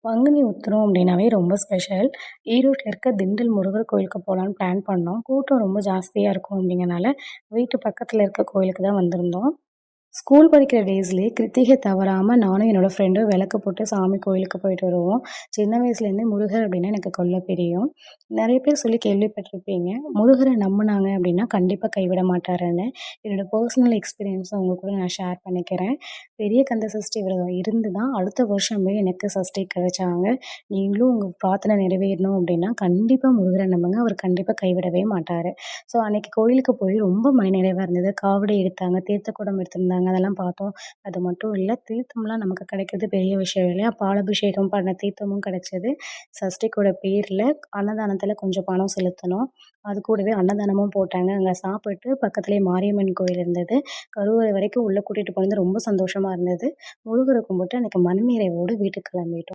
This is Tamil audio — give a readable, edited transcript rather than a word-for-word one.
பங்குனி உத்திரம் அப்படின்னாவே ரொம்ப ஸ்பெஷல். ஈரோட்ல இருக்க திண்டல் முருகர் கோயிலுக்கு போலான்னு பிளான் பண்ணோம். கூட்டம் ரொம்ப ஜாஸ்தியா இருக்கும் அப்படிங்கிறனால, வீட்டு பக்கத்துல இருக்க கோயிலுக்கு தான் வந்திருந்தோம். ஸ்கூல் படிக்கிற டேஸ்லயே கிருத்திகை தவறாம நானும் என்னோட ஃப்ரெண்டும் விளக்கு போட்டு சாமி கோயிலுக்கு போயிட்டு வருவோம். சின்ன வயசுலேருந்தே முருகர் அப்படின்னா எனக்கு கொள்ள பிரியம். நெறைய பேர் சொல்லி கேள்விப்பட்டிருப்பீங்க. முருகர நம்புனாங்க அப்படின்னா கண்டிப்பா கைவிட மாட்டாருன்னு. என்னோட பர்சனல் எக்ஸ்பீரியன்ஸ உங்க கூட நான் ஷேர் பண்ணிக்கிறேன். பெரிய கந்த சஷ்டி விரதம் இருந்து தான் அடுத்த வருஷமே எனக்கு சஷ்டி கிடைச்சாங்க. நீங்களும் உங்க பிரார்த்தனை நிறைவேறணும் அப்படின்னா கண்டிப்பா முருகர நம்புங்க. அவர் கண்டிப்பா கைவிடவே மாட்டாரு. ஸோ அன்னைக்கு கோயிலுக்கு போய் ரொம்ப மனநிறைவா இருந்தது. காவடி எடுத்தாங்க, தீர்த்த குடம் எடுத்திருந்தாங்க. அதெல்லாம் பார்த்தோம். அது மட்டும் இல்ல, தீர்த்தம்லாம் நமக்கு கிடைக்கிறது பெரிய விஷயம் இல்லையா? பாலாபிஷேகம் பண்ண தீர்த்தமும் கிடைச்சது. சஷ்டிக்கோட பேர்ல அன்னதானத்தில கொஞ்சம் பணம் செலுத்துனோம். அது கூடவே அன்னதானமும் போட்டாங்க. அங்க சாப்பிட்டு பக்கத்திலேயே மாரியம்மன் கோயில் இருந்தது. கருவறை வரைக்கும் உள்ள கூட்டிட்டு போனது ரொம்ப சந்தோஷமா இருந்தது. முருகர கும்பிட்டு அன்னைக்கு மனநிறைவோடு வீட்டுக்கு கிளம்பிட்டோம்.